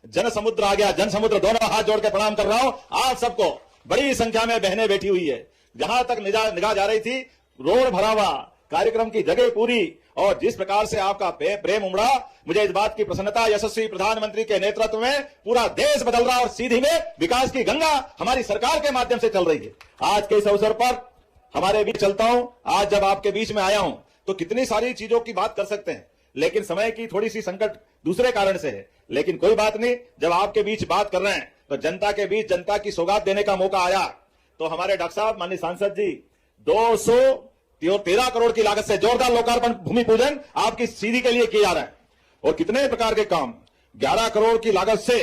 जन समुद्र आ गया, जन समुद्र, दोनों हाथ जोड़ के प्रणाम कर रहा हूं आप सबको। बड़ी संख्या में बहनें बैठी हुई है। जहां तक निगाह जा रही थी, रोड भरा हुआ, कार्यक्रम की जगह पूरी, और जिस प्रकार से आपका प्रेम उमड़ा, मुझे इस बात की प्रसन्नता, यशस्वी प्रधानमंत्री के नेतृत्व में पूरा देश बदल रहा और सीधी में विकास की गंगा हमारी सरकार के माध्यम से चल रही है। आज के इस अवसर पर हमारे बीच चलता हूं। आज जब आपके बीच में आया हूं तो कितनी सारी चीजों की बात कर सकते हैं, लेकिन समय की थोड़ी सी संकट दूसरे कारण से है। लेकिन कोई बात नहीं, जब आपके बीच बात कर रहे हैं तो जनता के बीच जनता की सौगात देने का मौका आया। तो हमारे डॉक्टर साहब, माननीय सांसद जी, 213 करोड़ की लागत से जोरदार लोकार्पण भूमि पूजन आपकी सीधी के लिए किया जा रहा है। और कितने प्रकार के काम, 11 करोड़ की लागत से,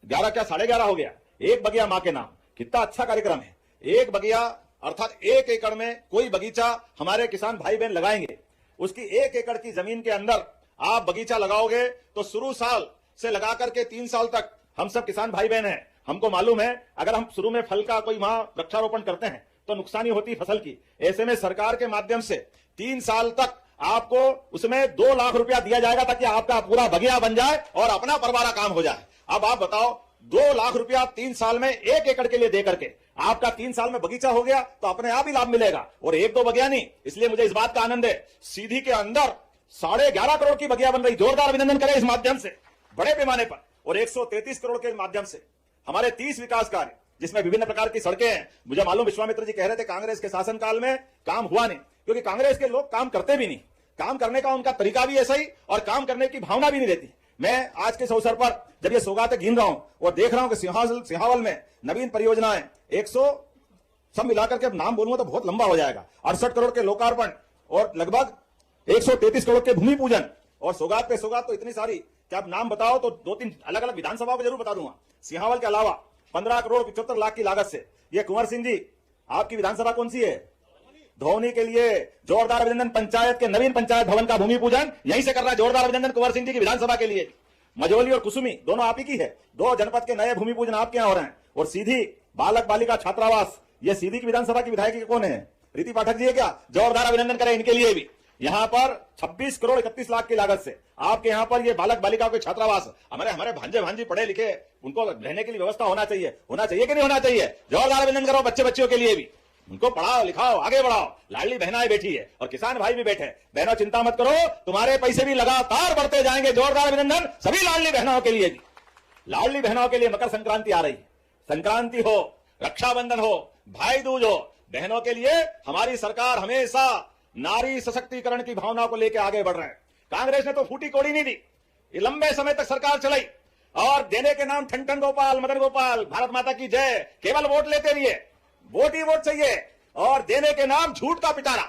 11 क्या 11.5 हो गया, एक बगिया मां के नाम। कितना अच्छा कार्यक्रम है। एक बगिया अर्थात 1 एकड़ में कोई बगीचा हमारे किसान भाई बहन लगाएंगे। उसकी 1 एकड़ की जमीन के अंदर आप बगीचा लगाओगे तो शुरू साल से लगा करके 3 साल तक हम सब किसान भाई बहन हैं, हमको मालूम है, अगर हम शुरू में फल का कोई वहां वृक्षारोपण करते हैं तो नुकसानी होती फसल की। ऐसे में सरकार के माध्यम से 3 साल तक आपको उसमें 2 लाख रुपया दिया जाएगा ताकि आपका पूरा बगिया बन जाए और अपना परवारा काम हो जाए। अब आप बताओ, 2 लाख रुपया 3 साल में 1 एकड़ के लिए दे करके आपका 3 साल में बगीचा हो गया तो अपने आप ही लाभ मिलेगा। और 1-2 बगिया नहीं, इसलिए मुझे इस बात का आनंद है, सीधी के अंदर 11.5 करोड़ की बगिया बन रही। जोरदार अभिनंदन करें इस माध्यम से, बड़े पैमाने पर। और 133 करोड़ के माध्यम से हमारे 30 विकास कार्य, जिसमें विभिन्न प्रकार की सड़कें हैं। मुझे मालूम, विश्वामित्र जी कह रहे थे कांग्रेस के शासनकाल में काम हुआ नहीं, क्योंकि कांग्रेस के लोग काम करते भी नहीं, काम करने का उनका तरीका भी ऐसा ही और काम करने की भावना भी नहीं रहती। मैं आज के इस अवसर पर जब ये सौगातें गिन रहा हूं और देख रहा हूं कि सिंहावल में नवीन परियोजनाएं 100 सब मिलाकर के नाम बोलूंगा तो बहुत लंबा हो जाएगा, 68 करोड़ के लोकार्पण और लगभग 133 करोड़ के भूमि पूजन, और सौगात पे सौगात तो इतनी सारी कि आप नाम बताओ तो 2-3 अलग अलग विधानसभाओं को जरूर बता दूंगा। सिंहावल के अलावा 15 करोड़ 75 लाख की लागत से, ये कुंवर सिंह जी, आपकी विधानसभा कौन सी है? धोनी के लिए जोरदार अभिनंदन। पंचायत के नवीन पंचायत भवन का भूमि पूजन यहीं से कर रहा है। जोरदार अभिनंदन कुंवर सिंह जी की विधानसभा के लिए। मझौली और कुसुमी दोनों आप ही की है। 2 जनपद के नए भूमि पूजन आपके यहां हो रहे हैं। और सीधी बालक बालिका छात्रावास, ये सीधी की विधानसभा की विधायक कौन है? प्रीति पाठक जी है क्या? जोरदार अभिनंदन करें इनके लिए भी। यहां पर 26 करोड़ 31 लाख की लागत से आपके यहां पर ये बालक बालिका के छात्रावास, हमारे भांजे भांजी पढ़े लिखे, उनको रहने के लिए व्यवस्था होना चाहिए कि नहीं होना चाहिए? जोरदार अभिनंदन करो बच्चे बच्चियों के लिए भी। उनको पढ़ाओ लिखाओ, आगे बढ़ाओ। लाडली बहनाएं बैठी है और किसान भाई भी बैठे। बहनों चिंता मत करो, तुम्हारे पैसे भी लगातार बढ़ते जाएंगे। जोरदार अभिनंदन सभी लाडली बहनों के लिए भी। लाडली बहनों के लिए मकर संक्रांति आ रही है। संक्रांति हो, रक्षाबंधन हो, भाई दूज हो, बहनों के लिए हमारी सरकार हमेशा नारी सशक्तिकरण की भावना को लेकर आगे बढ़ रहे हैं। कांग्रेस ने तो फूटी कोड़ी नहीं दी, ये लंबे समय तक सरकार चलाई और देने के नाम ठन गोपाल, मदन गोपाल, भारत माता की जय, केवल वोट लेते रहिए, वोट ही वोट चाहिए, और देने के नाम झूठ का पिटारा।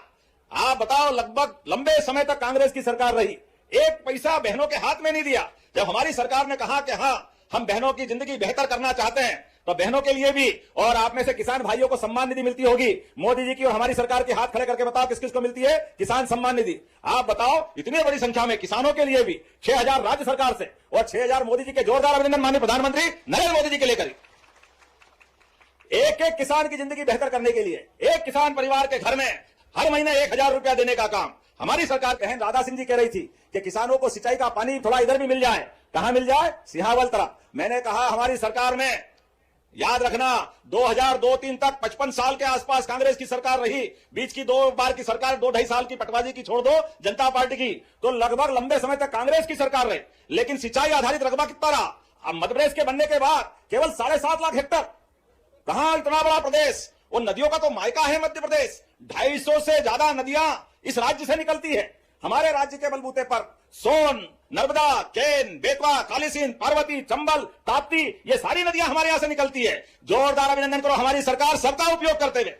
आप बताओ, लगभग लंबे समय तक कांग्रेस की सरकार रही, 1 पैसा बहनों के हाथ में नहीं दिया। जब हमारी सरकार ने कहा कि हां हम बहनों की जिंदगी बेहतर करना चाहते हैं, तो बहनों के लिए भी, और आप में से किसान भाइयों को सम्मान निधि मिलती होगी। मोदी जी की और हमारी सरकार के हाथ खड़े करके बताओ किस किस को मिलती है किसान सम्मान निधि? आप बताओ, इतनी बड़ी संख्या में किसानों के लिए भी 6000 राज्य सरकार से और 6000 मोदी जी के। जोरदार अभिनंदन माननीय प्रधानमंत्री नरेंद्र मोदी जी के लेकर। एक एक किसान की जिंदगी बेहतर करने के लिए, एक किसान परिवार के घर में हर महीने 1000 रुपया देने का काम हमारी सरकार। बहन राधा सिंह जी कह रही थी कि किसानों को सिंचाई का पानी थोड़ा इधर भी मिल जाए। कहां मिल जाए? सिंहावल तरफ। मैंने कहा हमारी सरकार में, याद रखना, 2002-3 तक 55 साल के आसपास कांग्रेस की सरकार रही। बीच की 2 बार की सरकार, 2-2.5 साल की पटवाजी की छोड़ दो, जनता पार्टी की, तो लगभग लंबे समय तक कांग्रेस की सरकार रही। लेकिन सिंचाई आधारित रकबा कितना रहा? अब मध्य प्रदेश के बनने के बाद केवल 7.5 लाख हेक्टर। कहां इतना बड़ा प्रदेश, और नदियों का तो मायका है मध्य प्रदेश। 250 से ज्यादा नदियां इस राज्य से निकलती है। हमारे राज्य के बलबूते पर सोन, नर्मदा, केन, बेतवा, कालीसिंध, पार्वती, चंबल, ताप्ती, ये सारी नदियां हमारे यहां से निकलती है। जोरदार अभिनंदन करो हमारी सरकार सबका उपयोग करते हुए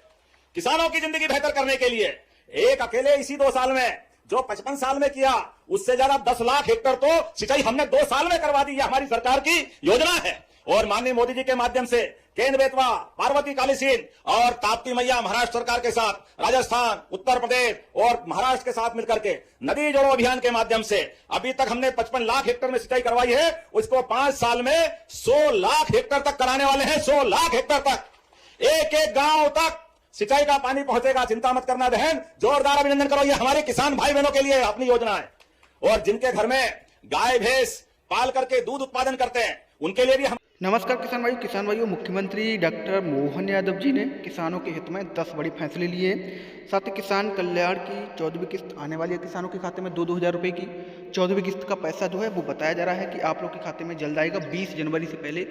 किसानों की जिंदगी बेहतर करने के लिए। एक अकेले इसी 2 साल में जो 55 साल में किया, उससे ज्यादा 10 लाख हेक्टर तो सिंचाई हमने 2 साल में करवा दी। यह हमारी सरकार की योजना है। और माननीय मोदी जी के माध्यम से केंद्र बेतवा, पार्वती, कालीसिंध और ताप्ती मैया महाराष्ट्र सरकार के साथ, राजस्थान, उत्तर प्रदेश और महाराष्ट्र के साथ मिलकर के नदी जोड़ो अभियान के माध्यम से अभी तक हमने 55 लाख हेक्टर में सिंचाई करवाई है। उसको 5 साल में 100 लाख हेक्टर तक कराने वाले हैं। 100 लाख हेक्टर तक, एक एक गांव तक सिंचाई का पानी पहुंचेगा। चिंता मत करना बहन, जोरदार अभिनंदन करो। ये हमारे किसान भाई बहनों के लिए अपनी योजना है। और जिनके घर में गाय भैंस पाल करके दूध उत्पादन करते हैं, उनके लिए भी हम। नमस्कार किसान भाइयों, मुख्यमंत्री डॉक्टर मोहन यादव जी ने किसानों के हित में 10 बड़ी फैसले लिए। साथ ही किसान कल्याण की 14वीं किस्त आने वाली है किसानों के खाते में 2-2 हज़ार रुपये की। 14वीं किस्त का पैसा जो है वो बताया जा रहा है कि आप लोग के खाते में जल्द आएगा। 20 जनवरी से पहले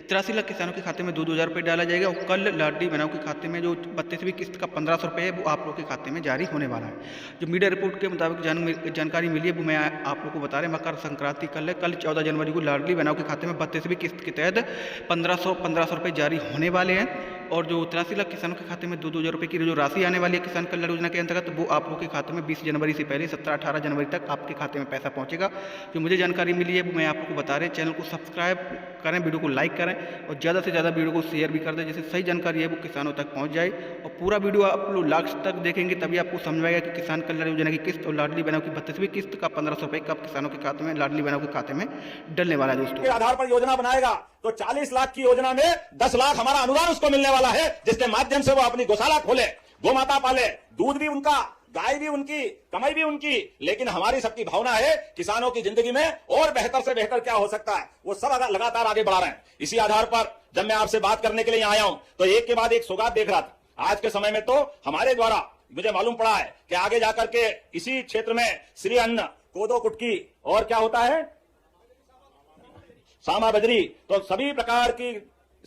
83 लाख किसानों के खाते में 2-2 हज़ार रुपये डाला जाएगा। और कल लाडली बहनों के खाते में जो 32वीं किस्त का 1500 रुपये है वो आप लोग के खाते में जारी होने वाला है। जो मीडिया रिपोर्ट के मुताबिक जानकारी मिली है वो मैं आप लोग को बता रहे हैं। मकर संक्रांति कल 14 जनवरी को लाडली बहनों के खाते में 32वीं किस्त के तहत 1500 रुपये जारी होने वाले हैं। और जो 83 लाख किसानों के खाते में 2-2 हज़ार रुपये की जो राशि आने वाली है किसान कल्याण योजना के अंतर्गत, वो आप लोग के खाते में 20 जनवरी से पहले 17-18 जनवरी तक आपके खाते में पैसा पहुंचेगा। जो मुझे जानकारी मिली है वो मैं आप लोग को बता रहे हैं। चैनल को सब्सक्राइब करें, वीडियो को लाइक करें और ज़्यादा से ज़्यादा वीडियो को शेयर भी कर दें, जिससे सही जानकारी है वो किसानों तक पहुँच जाए। और पूरा वीडियो आप लोग लास्ट तक देखेंगे तभी आपको समझ में आएगा कि किसान कल्याण योजना की किस्त और लाडली बहनों की 32वीं किस्त का 1500 रुपये कब किसानों के खाते में, लाडली बहनों के खाते में डलने वाला है। दोस्तों के आधार पर योजना बनाएगा तो 40 लाख की योजना में 10 लाख हमारा अनुदान उसको मिलने वाला है, जिसके माध्यम से वो अपनी गौशाला खोले, गोमाता पाले, दूध भी उनका, गाय भी उनकी, कमाई भी उनकी। लेकिन हमारी सबकी भावना है किसानों की जिंदगी में और बेहतर से बेहतर क्या हो सकता है, वो सब लगातार आगे बढ़ा रहे हैं। इसी आधार पर जब मैं आपसे बात करने के लिए आया हूं तो एक के बाद एक सौगात देख रहा था। आज के समय में तो हमारे द्वारा मुझे मालूम पड़ा है कि आगे जाकर के इसी क्षेत्र में श्री अन्न, कोदो कुटकी और क्या होता है, सामा बजरी, तो सभी प्रकार की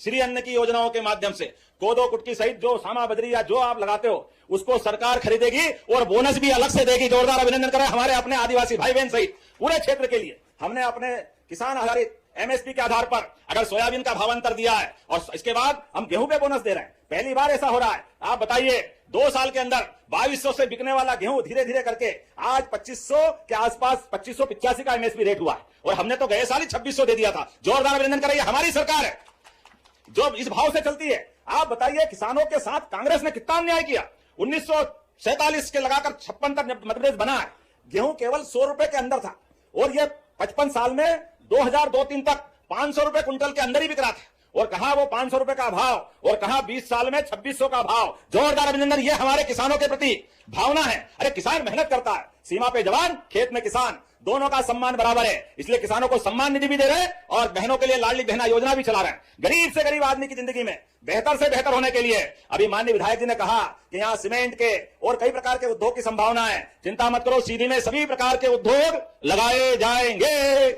श्री अन्न की योजनाओं के माध्यम से कोदो कुटकी सहित जो सामा बजरी या जो आप लगाते हो उसको सरकार खरीदेगी और बोनस भी अलग से देगी। जोरदार अभिनंदन करें हमारे अपने आदिवासी भाई बहन सहित पूरे क्षेत्र के लिए। हमने अपने किसान आधारित एमएसपी के आधार पर अगर सोयाबीन का भावांतर दिया है और इसके बाद हम गेहूं पे बोनस दे रहे हैं, पहली बार ऐसा हो रहा है। आप बताइए 2 साल के अंदर 2200 से बिकने वाला गेहूं धीरे धीरे करके आज 2500 के आसपास 2585 का एमएसपी रेट हुआ है और हमने तो गए साल ही 2600 दे दिया था। जोरदार अभिनंदन करें, हमारी सरकार है जो इस भाव से चलती है। आप बताइए किसानों के साथ कांग्रेस ने कितना अन्याय किया। 1947 के लगाकर 56 तक मध्यप्रदेश बना है, गेहूं केवल 100 रुपए के अंदर था और ये 55 साल में 2002-3 तक 500 रुपए क्विंटल के अंदर ही बिक रहा था। और कहा वो 500 रुपए का भाव और कहा 20 साल में 2600 का भाव। जोरदार अभिनंदन, ये हमारे किसानों के प्रति भावना है। अरे किसान मेहनत करता है, सीमा पे जवान, खेत में किसान, दोनों का सम्मान बराबर है। इसलिए किसानों को सम्मान निधि भी दे रहे हैं और बहनों के लिए लाडली बहना योजना भी चला रहे हैं। गरीब से गरीब आदमी की जिंदगी में बेहतर से बेहतर होने के लिए अभी माननीय विधायक जी ने कहा कि यहाँ सीमेंट के और कई प्रकार के उद्योग की संभावना है। चिंता मत करो, सीधी में सभी प्रकार के उद्योग लगाए जाएंगे।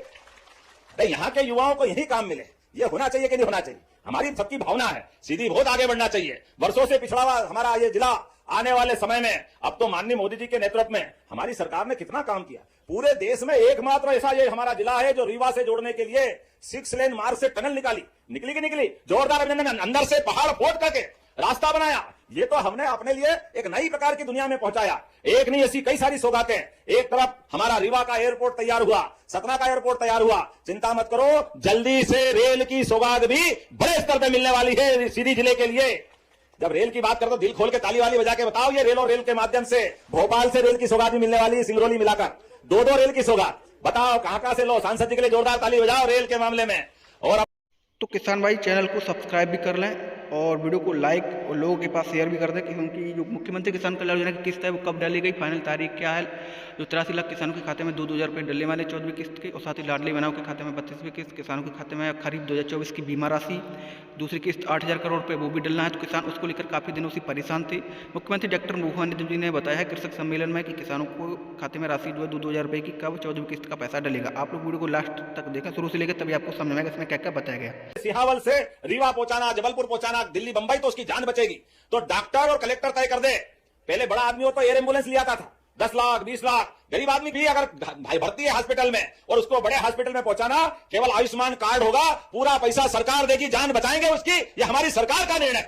यहाँ के युवाओं को यही काम मिले, ये होना चाहिए कि नहीं होना चाहिए, हमारी सबकी भावना है। सीधी बहुत आगे बढ़ना चाहिए। वर्षों से पिछड़ा हुआ हमारा ये जिला आने वाले समय में अब तो माननीय मोदी जी के नेतृत्व में हमारी सरकार ने कितना काम किया। पूरे देश में एकमात्र ऐसा ये हमारा जिला है जो रीवा से जोड़ने के लिए 6 लेन मार्ग से टनल निकली कि निकली। जोरदार अभिनंदन, अंदर से पहाड़ फोड़ करके रास्ता बनाया। ये तो हमने अपने लिए एक नई प्रकार की दुनिया में पहुंचाया। एक नहीं, ऐसी कई सारी सौगातें। एक तरफ हमारा रीवा का एयरपोर्ट तैयार हुआ, सतना का एयरपोर्ट तैयार हुआ। चिंता मत करो, जल्दी से रेल की सौगात भी बड़े स्तर पर मिलने वाली है सीधी जिले के लिए। जब रेल की बात करो तो दिल खोल के ताली वाली बजा के बताओ, ये रेल और रेल के माध्यम से भोपाल से रेल की सौगात भी मिलने वाली है, सिंगरौली मिलाकर 2-2 रेल की सौगात। बताओ कहां से लो। सांसद जी के लिए जोरदार ताली बजाओ रेल के मामले में। और तो किसान भाई चैनल को सब्सक्राइब भी कर लें और वीडियो को लाइक और लोगों के पास शेयर भी कर दें, क्योंकि जो मुख्यमंत्री किसान कल्याण योजना की किस्त है वो कब डाली गई, फाइनल तारीख क्या है। जो 83 लाख किसानों के खाते में 2-2 हज़ार रुपये डलने वाले 14वीं किस्त के, और साथ ही लाडली बहनों के खाते में 32वीं किस्त, किसानों के खाते में खरीफ 2024 की बीमा राशि, दूसरी किस्त 8000 करोड़ रुपये वो भी डलना है। तो किसान उसको लेकर काफ़ी दिनों से परेशान थे। मुख्यमंत्री डॉक्टर मोहन यादव जी ने बताया है कृषक सम्मेलन में कि किसानों को खाते में राशि जो है 2-2 हज़ार रुपये की कब 14वीं किस्त का पैसा डलेगा। आप लोग वीडियो को लास्ट तक देखें, शुरू से लेकर, तभी आपको समझ में आएगा इसमें क्या क्या बताया गया। सिहावल से रीवा पहुंचाना, जबलपुर पहुंचाना, दिल्ली बंबई, तो उसकी जान बचेगी। तो डॉक्टर और कलेक्टर तय कर दे। पहले बड़ा आदमी हो तो एयर एम्बुलेंस लिया था 10 लाख 20 लाख। गरीब आदमी भी अगर भाई भर्ती है हॉस्पिटल में और उसको बड़े हॉस्पिटल में पहुंचाना, केवल आयुष्मान कार्ड होगा, पूरा पैसा सरकार देगी, जान बचाएंगे उसकी। ये हमारी सरकार का निर्णय।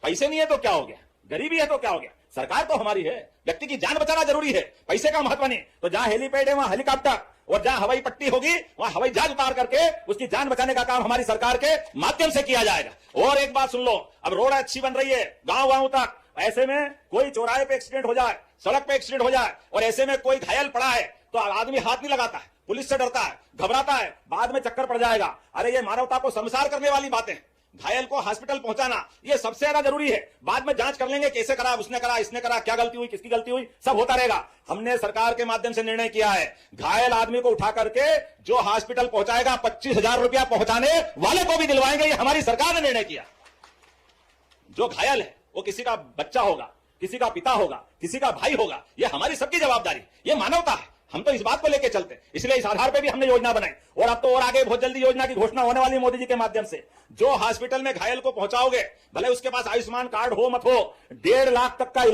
पैसे नहीं है तो क्या हो गया, गरीबी है तो क्या हो गया, सरकार तो हमारी है। व्यक्ति की जान बचाना जरूरी है, पैसे का महत्व नहीं। तो जहां हेलीपैड है वहां हेलीकॉप्टर, और जहां हवाई पट्टी होगी वहां हवाई जहाज उतार करके उसकी जान बचाने का काम हमारी सरकार के माध्यम से किया जाएगा। और एक बात सुन लो, अब रोड अच्छी बन रही है गांव गांव तक, ऐसे में कोई चौराहे पे एक्सीडेंट हो जाए, सड़क पे एक्सीडेंट हो जाए और ऐसे में कोई घायल पड़ा है तो आदमी हाथ नहीं लगाता है, पुलिस से डरता है, घबराता है, बाद में चक्कर पड़ जाएगा। अरे ये मानवता को शर्मसार करने वाली बातें। घायल को हॉस्पिटल पहुंचाना ये सबसे ज्यादा जरूरी है। बाद में जांच कर लेंगे, कैसे करा, उसने करा, इसने करा, क्या गलती हुई, किसकी गलती हुई, सब होता रहेगा। हमने सरकार के माध्यम से निर्णय किया है, घायल आदमी को उठा करके जो हॉस्पिटल पहुंचाएगा 25,000 रुपया पहुंचाने वाले को भी दिलवाएंगे। ये हमारी सरकार ने निर्णय किया। जो घायल है वो किसी का बच्चा होगा, किसी का पिता होगा, किसी का भाई होगा, ये हमारी सबकी जवाबदारी, ये मानवता है। हम तो इस बात को लेकर चलते, इसलिए इस आधार पे भी हमने योजना बनाई और अब तो और आगे बहुत जल्दी योजना की घोषणा होने वाली है मोदी जी के माध्यम से। जो हॉस्पिटल में घायल को पहुंचाओगे, भले उसके पास आयुष्मान कार्ड हो मत हो, 1.5 लाख तक का इलाज